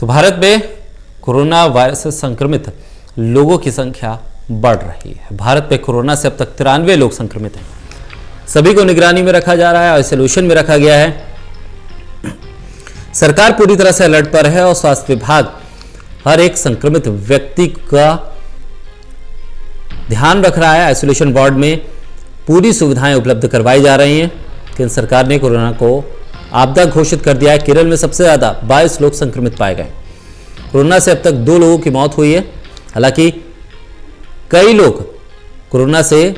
तो भारत में corona virus से संक्रमित लोगों की संख्या बढ़ रही है। भारत में कोरोना से अब तक 93 लोग संक्रमित हैं। सभी को निगरानी में रखा जा रहा है, आइसोलेशन में रखा गया है। सरकार पूरी तरह से अलर्ट पर है और स्वास्थ्य विभाग हर एक संक्रमित व्यक्ति का ध्यान रख रहा है। आइसोलेशन वार्ड में पूरी सुविधाएं उपलब्ध करवाई जा रही हैं। केंद्र सरकार ने कोरोना को आपदा घोषित कर दिया है। केरल में सबसे ज्यादा 22 लोग संक्रमित पाए गए। कोरोना से अब तक 2 लोगों की मौत हुई है। हालांकि कई लोग कोरोना से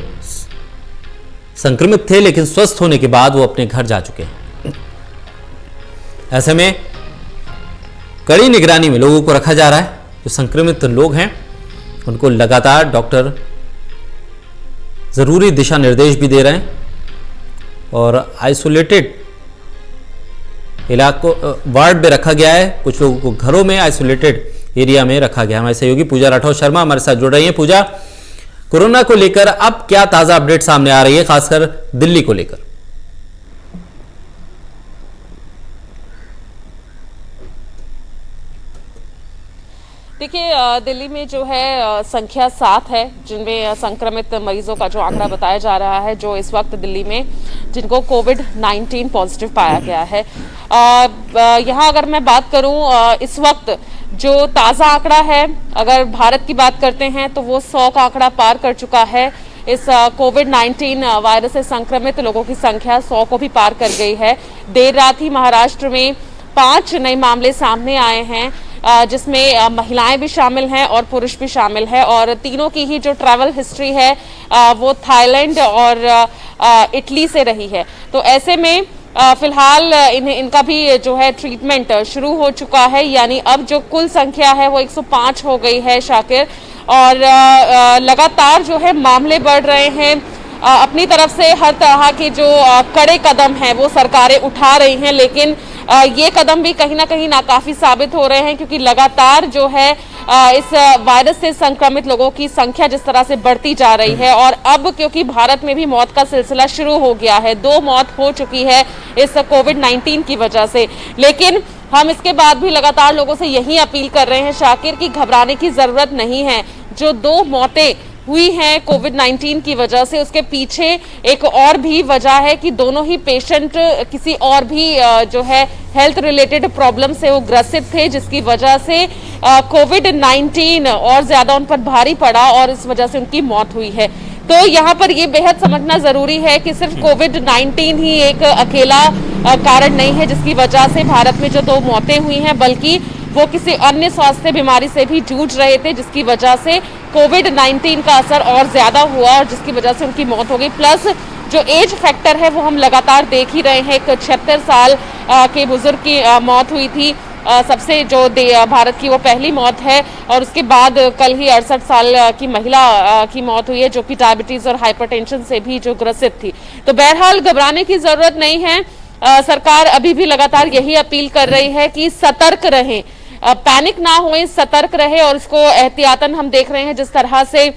संक्रमित थे लेकिन स्वस्थ होने के बाद वो अपने घर जा चुके हैं। ऐसे में कड़ी निगरानी में लोगों को रखा जा रहा है। जो संक्रमित लोग हैं उनको लगातार डॉक्टर जरूरी दिशा निर्देश भी दे रहे हैं और आइसोलेटेड इलाकों वार्ड में रखा गया है। कुछ लोगों को घरों में आइसोलेटेड एरिया में रखा गया है। हमारे सहयोगी पूजा राठौर शर्मा हमारे साथ जुड़ रही हैं। पूजा, कोरोना को लेकर अब क्या ताजा अपडेट सामने आ रही है, खासकर दिल्ली को लेकर? देखिए, दिल्ली में जो है संख्या 7 है जिनमें संक्रमित मरीजों का जो आंकड़ा बताया जा रहा है, जो इस वक्त दिल्ली में जिनको कोविड-19 पॉजिटिव पाया गया है। यहाँ अगर मैं बात करूँ, इस वक्त जो ताज़ा आंकड़ा है, अगर भारत की बात करते हैं तो वो 100 का आंकड़ा पार कर चुका है। इस कोविड-19 वायरस से संक्रमित लोगों की संख्या 100 को भी पार कर गई है। देर रात ही महाराष्ट्र में 5 नए मामले सामने आए हैं, जिसमें महिलाएं भी शामिल हैं और पुरुष भी शामिल है, और तीनों की ही जो ट्रैवल हिस्ट्री है वो थाईलैंड और इटली से रही है। तो ऐसे में फिलहाल इनका भी जो है ट्रीटमेंट शुरू हो चुका है, यानी अब जो कुल संख्या है वो 105 हो गई है शाकिर। और लगातार जो है मामले बढ़ रहे हैं। अपनी तरफ से हर तरह के जो कड़े कदम हैं वो सरकारें उठा रही हैं, लेकिन ये कदम भी कहीं ना कहीं नाकाफी साबित हो रहे हैं, क्योंकि लगातार जो है इस वायरस से संक्रमित लोगों की संख्या जिस तरह से बढ़ती जा रही है। और अब क्योंकि भारत में भी मौत का सिलसिला शुरू हो गया है, 2 मौत हो चुकी है इस कोविड-19 की वजह से, लेकिन हम इसके बाद भी लगातार लोगों से यही अपील कर रहे हैं शाकिर कि घबराने की जरूरत नहीं है। जो 2 मौतें हुई हैं कोविड-19 की वजह से, उसके पीछे एक और भी वजह है कि दोनों ही पेशेंट किसी और भी जो है हेल्थ रिलेटेड प्रॉब्लम से वो ग्रसित थे, जिसकी वजह से कोविड-19 और ज्यादा उन पर भारी पड़ा और इस वजह से उनकी मौत हुई है। तो यहाँ पर ये बेहद समझना जरूरी है कि सिर्फ कोविड-19 ही एक अकेला कारण नहीं है जिसकी वजह से भारत में जो 2 मौतें हुई हैं, बल्कि वो किसी अन्य स्वास्थ्य बीमारी से भी जूझ रहे थे, जिसकी वजह से कोविड-19 का असर और ज्यादा हुआ और जिसकी वजह से उनकी मौत हो गई। प्लस जो एज फैक्टर है वो हम लगातार देख ही रहे हैं। एक 76 साल के बुजुर्ग की मौत हुई थी, सबसे जो भारत की वो पहली मौत है, और उसके बाद कल ही 68 साल की महिला की मौत हुई है, जो कि डायबिटीज और हाइपरटेंशन से भी जो ग्रसित थी। तो बहरहाल घबराने की जरूरत नहीं है। सरकार अभी भी लगातार यही अपील कर रही है कि सतर्क रहें, पैनिक ना होए, सतर्क रहे। और इसको एहतियातन हम देख रहे हैं जिस तरह से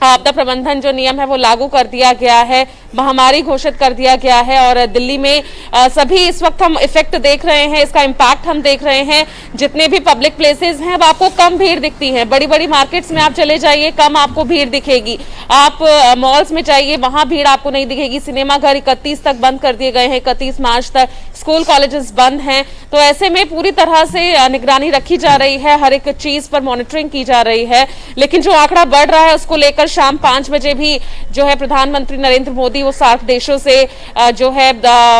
आपदा प्रबंधन जो नियम है वो लागू कर दिया गया है, महामारी घोषित कर दिया गया है, और दिल्ली में सभी इस वक्त हम इफेक्ट देख रहे हैं, इसका इम्पैक्ट हम देख रहे हैं। जितने भी पब्लिक प्लेसेस हैं अब आपको कम भीड़ दिखती है। बड़ी बड़ी मार्केट्स में आप चले जाइए, कम आपको भीड़ दिखेगी। आप मॉल्स में जाइए, वहां भीड़ आपको नहीं दिखेगी। सिनेमा घर 31 तक बंद कर दिए गए हैं, 31 मार्च तक। स्कूल कॉलेजेस बंद हैं। तो ऐसे में पूरी तरह से निगरानी रखी जा रही है, हर एक चीज पर मॉनिटरिंग की जा रही है। लेकिन जो आंकड़ा बढ़ रहा है उसको लेकर शाम 5 बजे भी जो है प्रधानमंत्री नरेंद्र मोदी वो सार्क देशों से जो है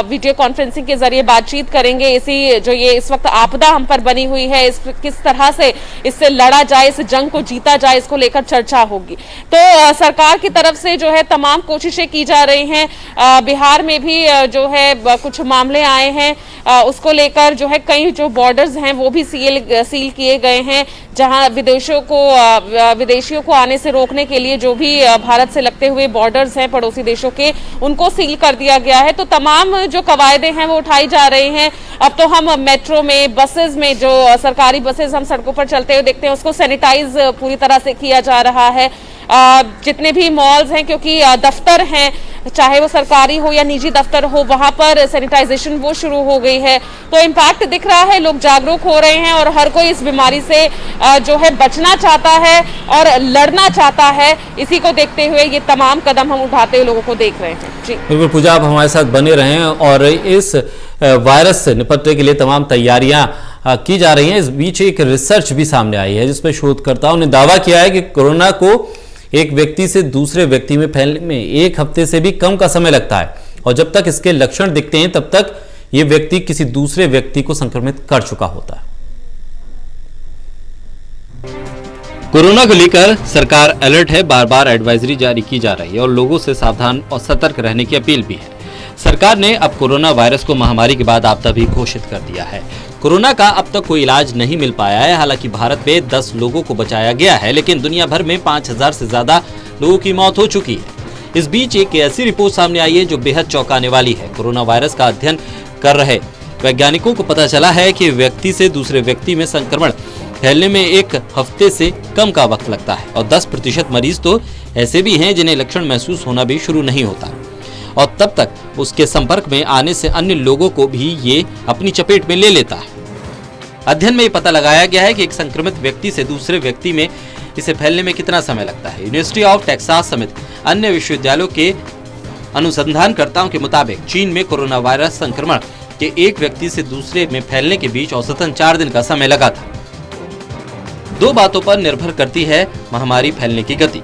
वीडियो कॉन्फ्रेंसिंग के जरिए बातचीत करेंगे। इसी जो ये इस वक्त आपदा हम पर बनी हुई है, इस किस तरह से इससे लड़ा जाए, इस जंग को जीता जाए, इसको लेकर चर्चा होगी। तो सरकार की तरफ से जो है तमाम कोशिशें की जा रही हैं। बिहार में भी जो है कुछ मामले आए हैं, उसको लेकर जो है कई जो बॉर्डर्स हैं वो भी सील किए गए हैं, जहां विदेशियों को आने से रोकने के लिए जो भी भारत से लगते हुए बॉर्डर्स हैं पड़ोसी देशों के, उनको सील कर दिया गया है। तो तमाम जो कवायदे हैं वो उठाई जा रही हैं। अब तो हम मेट्रो में, बसेस में, जो सरकारी बसेस हम सड़कों पर चलते हुए देखते हैं, उसको सैनिटाइज पूरी तरह से किया जा रहा है। जितने भी मॉल्स हैं, क्योंकि दफ्तर हैं, चाहे वो सरकारी हो या निजी दफ्तर हो, वहां पर सैनिटाइजेशन वो शुरू हो गई है। तो इम्पैक्ट दिख रहा है, लोग जागरूक हो रहे हैं और हर कोई इस बीमारी से जो है बचना चाहता है और लड़ना चाहता है। इसी को देखते हुए ये तमाम कदम हम उठाते हुए लोगों को देख रहे हैं। जी बिल्कुल पूजा, आप हमारे साथ बने रहें और इस वायरस से निपटने के लिए तमाम तैयारियां की जा रही हैं। इस बीच एक रिसर्च भी सामने आई है जिसमें शोधकर्ताओं ने दावा किया है कि कोरोना को एक व्यक्ति से दूसरे व्यक्ति में फैलने में 1 हफ्ते से भी कम का समय लगता है और जब तक इसके लक्षण दिखते हैं तब तक ये व्यक्ति किसी दूसरे व्यक्ति को संक्रमित कर चुका होता है। कोरोना को लेकर सरकार अलर्ट है, बार बार एडवाइजरी जारी की जा रही है और लोगों से सावधान और सतर्क रहने की अपील भी है। सरकार ने अब कोरोना वायरस को महामारी के बाद आपदा भी घोषित कर दिया है। कोरोना का अब तक कोई इलाज नहीं मिल पाया है। हालांकि भारत में 10 लोगों को बचाया गया है, लेकिन दुनिया भर में 5000 से ज्यादा लोगों की मौत हो चुकी है। इस बीच एक ऐसी रिपोर्ट सामने आई है जो बेहद चौंकाने वाली है। कोरोना वायरस का अध्ययन कर रहे वैज्ञानिकों को पता चला है कि व्यक्ति से दूसरे व्यक्ति में संक्रमण फैलने में 1 हफ्ते से कम का वक्त लगता है और 10% मरीज तो ऐसे भी हैं जिन्हें लक्षण महसूस होना भी शुरू नहीं होता और तब तक उसके संपर्क में आने से अन्य लोगों को भी ये अपनी चपेट में ले लेता है। अध्ययन में ये पता लगाया गया है कि एक संक्रमित व्यक्ति से दूसरे व्यक्ति में इसे फैलने में कितना समय लगता है। यूनिवर्सिटी ऑफ टेक्सास समेत अन्य विश्वविद्यालयों के अनुसंधानकर्ताओं के मुताबिक चीन में कोरोना वायरस संक्रमण के एक व्यक्ति से दूसरे में फैलने के बीच औसतन 4 दिन का समय लगा था। 2 बातों पर निर्भर करती है महामारी फैलने की गति।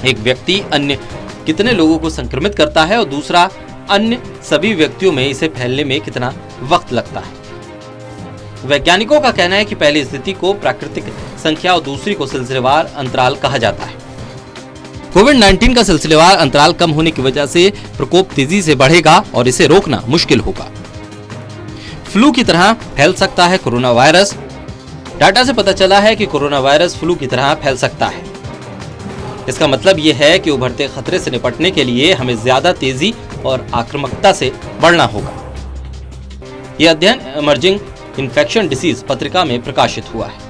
एक व्यक्ति अन्य कितने लोगों को संक्रमित करता है और दूसरा अन्य सभी व्यक्तियों में इसे फैलने में कितना वक्त लगता है। वैज्ञानिकों का कहना है कि पहली स्थिति को प्राकृतिक संख्या और दूसरी को सिलसिलेवार अंतराल कहा जाता है। कोविड-19 का सिलसिलेवार अंतराल कम होने की वजह से प्रकोप तेजी से बढ़ेगा और इसे रोकना मुश्किल होगा। फ्लू की तरह फैल सकता है कोरोना वायरस। डाटा से पता चला है कि कोरोना वायरस फ्लू की तरह फैल सकता है। इसका मतलब यह है कि उभरते खतरे से निपटने के लिए हमें ज्यादा तेजी और आक्रामकता से बढ़ना होगा। यह अध्ययन इमर्जिंग इन्फेक्शन डिसीज पत्रिका में प्रकाशित हुआ है।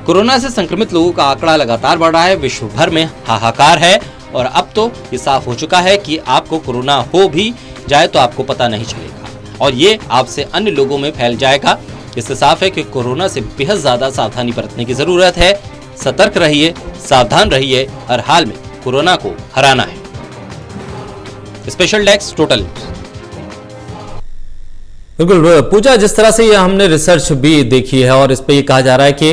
कोरोना से संक्रमित लोगों का आंकड़ा लगातार बढ़ रहा है। विश्व भर में हाहाकार है और अब तो ये साफ हो चुका है कि आपको कोरोना हो भी जाए तो आपको पता नहीं चलेगा और ये आपसे अन्य लोगों में फैल जाएगा। इससे साफ है कि कोरोना से बेहद ज्यादा सावधानी बरतने की जरूरत है। सतर्क रहिए, सावधान रहिए, हर हाल में कोरोना को हराना है। Special desk total. बिल्कुल पूजा, जिस तरह से ये हमने रिसर्च भी देखी है और इस पे ये कहा जा रहा है कि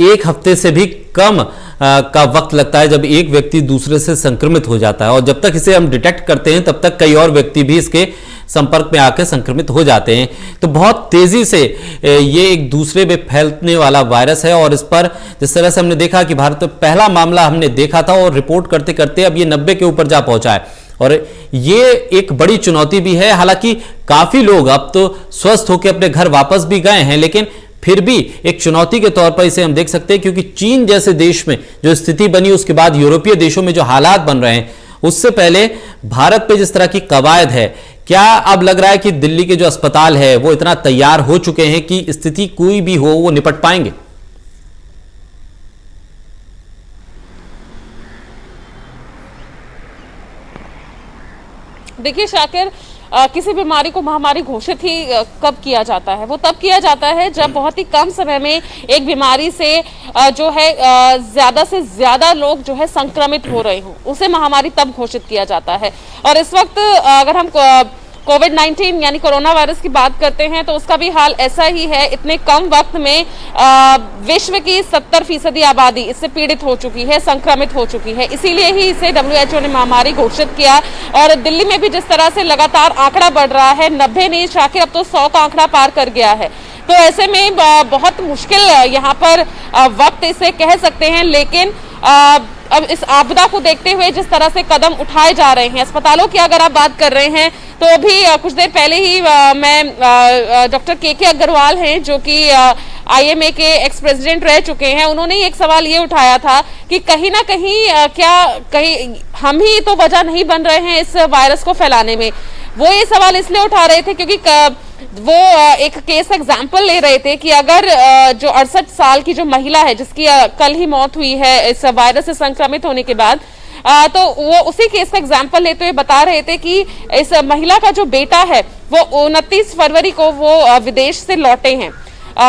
1 हफ्ते से भी कम का वक्त लगता है जब एक व्यक्ति दूसरे से संक्रमित हो जाता है और जब तक इसे हम डिटेक्ट करते हैं तब तक कई और व्यक्ति भी इसके संपर्क में आकर संक्रमित हो जाते हैं। तो बहुत तेजी से ये एक दूसरे में फैलने वाला वायरस है और इस पर जिस तरह से हमने देखा कि भारत में पहला मामला हमने देखा था और रिपोर्ट करते करते अब ये 90 के ऊपर जा पहुंचा है और ये एक बड़ी चुनौती भी है। हालांकि काफी लोग अब तो स्वस्थ होकर अपने घर वापस भी गए हैं, लेकिन फिर भी एक चुनौती के तौर पर इसे हम देख सकते हैं क्योंकि चीन जैसे देश में जो स्थिति बनी, उसके बाद यूरोपीय देशों में जो हालात बन रहे हैं, उससे पहले भारत पे जिस तरह की कवायद है, क्या अब लग रहा है कि दिल्ली के जो अस्पताल है वो इतना तैयार हो चुके हैं कि स्थिति कोई भी हो वो निपट पाएंगे? देखिए शाकिर, किसी बीमारी को महामारी घोषित ही कब किया जाता है? वो तब किया जाता है जब बहुत ही कम समय में एक बीमारी से जो है ज्यादा से ज्यादा लोग जो है संक्रमित हो रहे हों, उसे महामारी तब घोषित किया जाता है। और इस वक्त अगर हम कोविड-19 यानी कोरोना वायरस की बात करते हैं तो उसका भी हाल ऐसा ही है। इतने कम वक्त में विश्व की 70% आबादी इससे पीड़ित हो चुकी है, संक्रमित हो चुकी है। इसीलिए ही इसे WHO ने महामारी घोषित किया। और दिल्ली में भी जिस तरह से लगातार आंकड़ा बढ़ रहा है, 90 नहीं शाकिर, अब तो 100 का आंकड़ा पार कर गया है। तो ऐसे में बहुत मुश्किल यहाँ पर वक्त इसे कह सकते हैं, लेकिन अब इस आपदा को देखते हुए जिस तरह से कदम उठाए जा रहे हैं, अस्पतालों की अगर आप बात कर रहे हैं तो अभी कुछ देर पहले ही मैं डॉक्टर के अग्रवाल हैं जो कि IMA के एक्स प्रेसिडेंट रह चुके हैं, उन्होंने एक सवाल ये उठाया था कि कहीं ना कहीं हम ही तो वजह नहीं बन रहे हैं इस वायरस को फैलाने में। वो ये सवाल इसलिए उठा रहे थे क्योंकि वो एक केस एग्जाम्पल ले रहे थे कि अगर जो 68 साल की जो महिला है जिसकी कल ही मौत हुई है इस वायरस से संक्रमित होने के बाद, तो वो उसी केस का एग्जाम्पल लेते हुए बता रहे थे कि इस महिला का जो बेटा है वो 29 फरवरी को वो विदेश से लौटे हैं।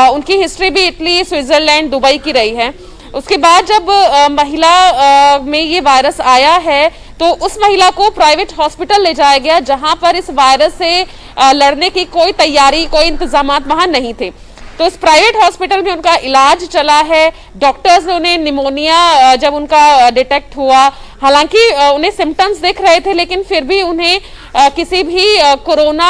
उनकी हिस्ट्री भी इटली, स्विट्जरलैंड, दुबई की रही है। उसके बाद जब महिला में ये वायरस आया है तो उस महिला को प्राइवेट हॉस्पिटल ले जाया गया जहां पर इस वायरस से लड़ने की कोई तैयारी, कोई इंतजाम वहां नहीं थे। तो इस प्राइवेट हॉस्पिटल में उनका इलाज चला है। डॉक्टर्स ने उन्हें निमोनिया जब उनका डिटेक्ट हुआ, हालांकि उन्हें सिम्टम्स दिख रहे थे लेकिन फिर भी उन्हें किसी भी कोरोना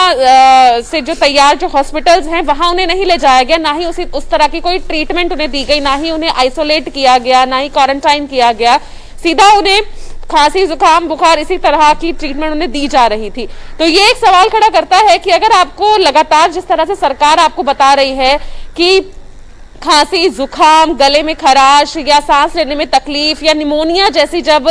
से जो तैयार जो हॉस्पिटल्स हैं वहां उन्हें नहीं ले जाया गया, ना ही उस तरह की कोई ट्रीटमेंट उन्हें दी गई, ना ही उन्हें आइसोलेट किया गया, ना ही क्वारंटाइन किया गया। सीधा उन्हें खांसी, जुकाम, बुखार इसी तरह की ट्रीटमेंट उन्हें दी जा रही थी। तो ये एक सवाल खड़ा करता है कि अगर आपको लगातार जिस तरह से सरकार आपको बता रही है कि खांसी, जुकाम, गले में खराश या सांस लेने में तकलीफ या निमोनिया जैसी जब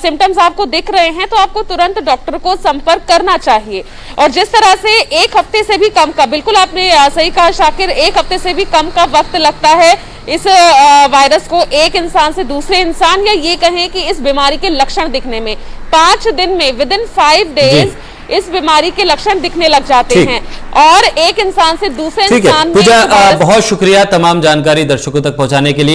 सिम्टम्स आपको दिख रहे हैं तो आपको तुरंत डॉक्टर को संपर्क करना चाहिए। और जिस तरह से एक हफ्ते से भी कम का, बिल्कुल आपने सही कहा शाकिर, एक हफ्ते से भी कम का वक्त लगता है इस वायरस को एक इंसान से दूसरे इंसान, या ये कहें कि इस बीमारी के लक्षण दिखने में 5 दिन में, विद इन 5 डेज इस बीमारी के लक्षण दिखने लग जाते हैं और एक इंसान से दूसरे इंसान में। पूजा, बहुत शुक्रिया तमाम जानकारी दर्शकों तक पहुंचाने के लिए।